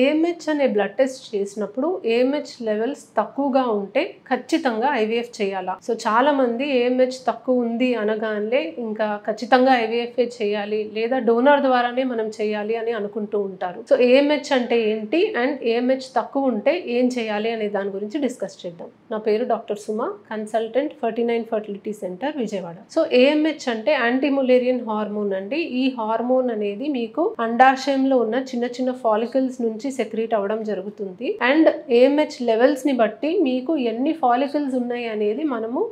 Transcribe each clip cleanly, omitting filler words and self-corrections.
AMH అనే blood test చేసినప్పుడు AMH levels తక్కువగా ఉంటే ఖచ్చితంగా ఐవీఎఫ్ చేయాలా? సో చాలా మంది ఏఎంహెచ్ తక్కువ ఉంది అనగానే ఇంకా ఖచ్చితంగా ఐవీఎఫ్ చేయాలి లేదా డోనర్ ద్వారానే మనం చేయాలి అని అనుకుంటూ ఉంటారు. సో ఏఎంహెచ్ అంటే ఏంటి అండ్ ఏఎంహెచ్ తక్కువ ఉంటే ఏం చేయాలి అనే దాని గురించి డిస్కస్ చేద్దాం. నా పేరు doctor Suma, consultant 49 fertility centre Vijayawada. So AMH అంటే యాంటీ ములేరియన్ హార్మోన్ అండి. ఈ హార్మోన్ అనేది మీకు అండాశయంలో ఉన్న చిన్న చిన్న ఫాలికల్స్ నుంచి సెక్రీట్ అవ్వడం జరుగుతుంది. అండ్ ఏఎంహెచ్ లెవెల్స్ ని బట్టి మీకు ఎన్ని ఫాలికల్స్ ఉన్నాయి అనేది మనము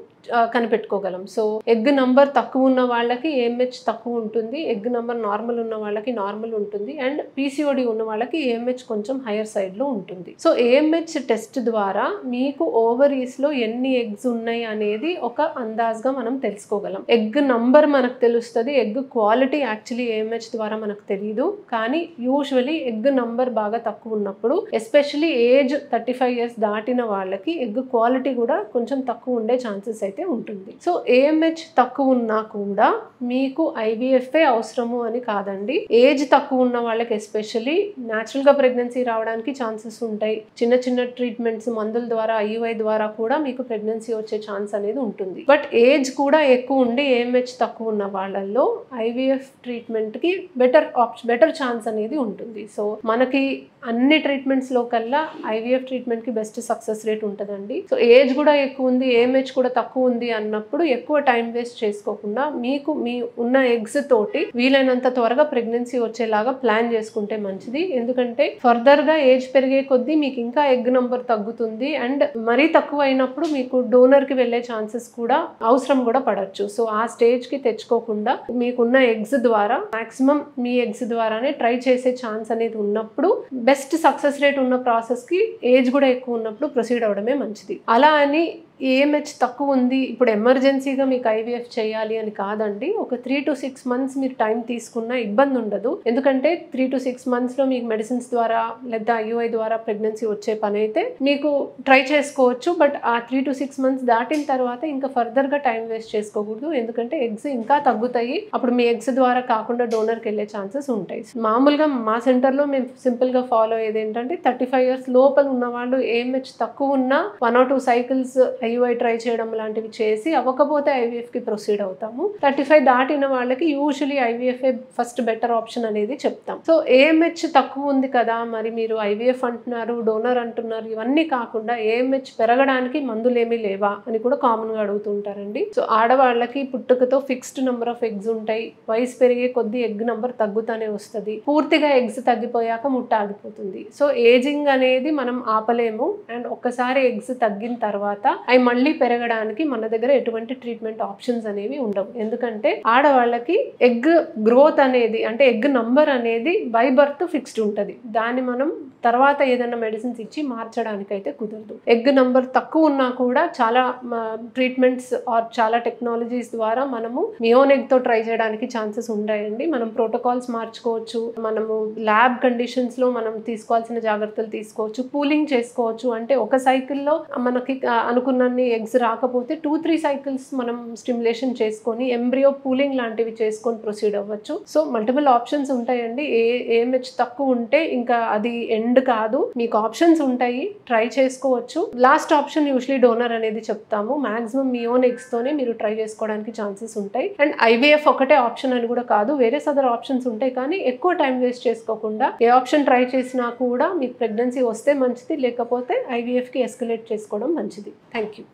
కనిపెట్టుకోగలం. సో ఎగ్ నంబర్ తక్కువ ఉన్న వాళ్ళకి ఏఎంహెచ్ తక్కువ ఉంటుంది, ఎగ్ నంబర్ నార్మల్ ఉన్న వాళ్ళకి నార్మల్ ఉంటుంది, అండ్ పీసీఓడి ఉన్న వాళ్ళకి ఏఎంహెచ్ కొంచెం హైయర్ సైడ్ లో ఉంటుంది. సో ఏఎంహెచ్ టెస్ట్ ద్వారా మీకు ఓవరీస్ లో ఎన్ని ఎగ్స్ ఉన్నాయి అనేది ఒక అందాజ్గా మనం తెలుసుకోగలం. ఎగ్ నంబర్ మనకు తెలుస్తుంది, ఎగ్ క్వాలిటీ యాక్చువల్లీ ఏఎంహెచ్ ద్వారా మనకు తెలియదు. కానీ యూజువలీ ఎగ్ నంబర్ బాగా తక్కువ ఉన్నప్పుడు, ఎస్పెషల్లీ ఏజ్ 35 years దాటిన వాళ్ళకి ఎగ్ క్వాలిటీ కూడా కొంచెం తక్కువ ఉండే ఛాన్సెస్ అయితే ఉంటుంది. సో ఏఎంహెచ్ తక్కువ ఉన్నా కూడా మీకు ఐవీఎఫ్ అవసరము అని కాదండి. ఏజ్ తక్కువ ఉన్న వాళ్ళకి ఎస్పెషల్లీ న్యాచురల్ గా ప్రెగ్నెన్సీ రావడానికి ఛాన్సెస్ ఉంటాయి. చిన్న చిన్న ట్రీట్మెంట్స్ మందుల ద్వారా ఐయుఐ ద్వారా కూడా మీకు ప్రెగ్నెన్సీ వచ్చే ఛాన్స్ అనేది ఉంటుంది. బట్ ఏజ్ కూడా ఎక్కువ ఉండి ఏఎంహెచ్ తక్కువ ఉన్న వాళ్ళల్లో ఐవీఎఫ్ ట్రీట్మెంట్ కి బెటర్ ఛాన్స్ అనేది ఉంటుంది. సో మనకి అన్ని ట్రీట్మెంట్స్ లో కల్లా ఐవీఎఫ్ ట్రీట్మెంట్ కి బెస్ట్ సక్సెస్ రేట్ ఉంటుందండి. సో ఏజ్ కూడా ఎక్కువ ఉంది, ఏఎంహెచ్ కూడా తక్కువ ఉంది అన్నప్పుడు ఎక్కువ టైం వేస్ట్ చేసుకోకుండా మీకు మీ ఉన్న ఎగ్స్ తోటి వీలైనంత త్వరగా ప్రెగ్నెన్సీ వచ్చేలాగా ప్లాన్ చేసుకుంటే మంచిది. ఎందుకంటే ఫర్దర్ గా ఏజ్ పెరిగే కొద్దీ మీకు ఇంకా ఎగ్ నంబర్ తగ్గుతుంది అండ్ మరీ తక్కువ అయినప్పుడు మీకు డోనర్ కి వెళ్లే ఛాన్సెస్ కూడా అవసరం కూడా పడచ్చు. సో ఆ స్టేజ్ కి తెచ్చుకోకుండా మీకున్న ఎగ్స్ ద్వారా మాక్సిమం మీ ఎగ్స్ ద్వారానే ట్రై చేసే ఛాన్స్ అనేది ఉన్నప్పుడు బెస్ట్ సక్సెస్ రేట్ ఉన్న ప్రాసెస్ కి ఏజ్ కూడా ఎక్కువ ఉన్నప్పుడు ప్రొసీడ్ అవడమే మంచిది. అలా అని ఏఎంహెచ్ తక్కువ ఉంది ఇప్పుడు ఎమర్జెన్సీగా మీకు ఐవీఎఫ్ చేయాలి అని కాదండి. ఒక 3 to 6 months మీరు టైం తీసుకున్నా ఇబ్బంది ఉండదు. ఎందుకంటే 3 to 6 months లో మీకు మెడిసిన్స్ ద్వారా లేదా ఐయుఐ ద్వారా ప్రెగ్నెన్సీ వచ్చే పని అయితే మీకు ట్రై చేసుకోవచ్చు. బట్ ఆ 3 to 6 months దాటిన తర్వాత ఇంకా ఫర్దర్ గా టైం వేస్ట్ చేసుకోకూడదు. ఎందుకంటే ఎగ్స్ ఇంకా తగ్గుతాయి, అప్పుడు మీ ఎగ్స్ ద్వారా కాకుండా డోనర్కి వెళ్ళే ఛాన్సెస్ ఉంటాయి. మామూలుగా మా సెంటర్లో మేము సింపుల్ గా ఫాలో అయ్యేది ఏంటంటే 35 years లోపల ఉన్న వాళ్ళు ఏఎంహెచ్ తక్కువ ఉన్న 1 or 2 cycles ఐయుఐ ట్రై చేయడం లాంటివి చేసి అవ్వకపోతే ఐవీఎఫ్ కి ప్రొసీడ్ అవుతాము. 35 దాటిన వాళ్ళకి usually IVF first better option అనేది చెప్తాం. సో ఏఎంహెచ్ తక్కువ ఉంది కదా మరి మీరు ఐవీఎఫ్ అంటున్నారు, డోనర్ అంటున్నారు, ఇవన్నీ కాకుండా ఏఎంహెచ్ పెరగడానికి మందులు ఏమీ లేవా అని కూడా కామన్ గా అడుగుతుంటారండి. సో ఆడవాళ్ళకి పుట్టుకతో ఫిక్స్డ్ నెంబర్ ఆఫ్ ఎగ్స్ ఉంటాయి. వయసు పెరిగే కొద్దీ ఎగ్ నెంబర్ తగ్గుతానే వస్తుంది. పూర్తిగా ఎగ్స్ తగ్గిపోయాక ముట్ట ఆగిపోతుంది. సో ఏజింగ్ అనేది మనం ఆపలేము అండ్ ఒక్కసారి ఎగ్స్ తగ్గిన తర్వాత అవి మళ్ళీ పెరగడానికి మన దగ్గర ఎటువంటి ట్రీట్మెంట్ ఆప్షన్స్ అనేవి ఉండవు. ఎందుకంటే ఆడవాళ్ళకి ఎగ్ గ్రోత్ అనేది అంటే ఎగ్ నంబర్ అనేది బై బర్త్ ఫిక్స్డ్ ఉంటుంది. దాన్ని మనం తర్వాత ఏదైనా మెడిసిన్స్ ఇచ్చి మార్చడానికి అయితే కుదరదు. ఎగ్ నంబర్ తక్కువ ఉన్నా కూడా చాలా ట్రీట్మెంట్స్ ఆర్ చాలా టెక్నాలజీస్ ద్వారా మనము మియోన్ ఎగ్ తో ట్రై చేయడానికి ఛాన్సెస్ ఉంటాయండి. మనం ప్రోటోకాల్స్ మార్చుకోవచ్చు, మనము ల్యాబ్ కండిషన్స్ లో మనం తీసుకోవాల్సిన జాగ్రత్తలు తీసుకోవచ్చు, పూలింగ్ చేసుకోవచ్చు. అంటే ఒక సైకిల్లో మనకి అనుకున్నన్ని ఎగ్స్ రాకపోతే 2-3 cycles మనం స్టిమ్యులేషన్ చేసుకొని ఎంబ్రియో పూలింగ్ లాంటివి చేసుకొని ప్రొసీడ్ అవ్వచ్చు. సో మల్టిపుల్ ఆప్షన్స్ ఉంటాయండి. ఏఎంహెచ్ తక్కువ ఉంటే ఇంకా అది ఎండ్ కాదు, మీకు ఆప్షన్స్ ఉంటాయి, ట్రై చేసుకోవచ్చు. లాస్ట్ ఆప్షన్ యూజువలీ డోనర్ అనేది చెప్తాము. మాక్సిమం మీ ఓన్ ఎగ్స్ తోనే మీరు ట్రై చేసుకోవడానికి ఛాన్సెస్ ఉంటాయి. అండ్ ఐవీఎఫ్ ఒకటే ఆప్షన్ అని కూడా కాదు, వేరే అదర్ ఆప్షన్స్ ఉంటాయి. కానీ ఎక్కువ టైం వేస్ట్ చేసుకోకుండా ఏ ఆప్షన్ ట్రై చేసినా కూడా మీకు ప్రెగ్నెన్సీ వస్తే మంచిది, లేకపోతే ఐవీఎఫ్ కి ఎస్కలేట్ చేసుకోవడం మంచిది. Thank you.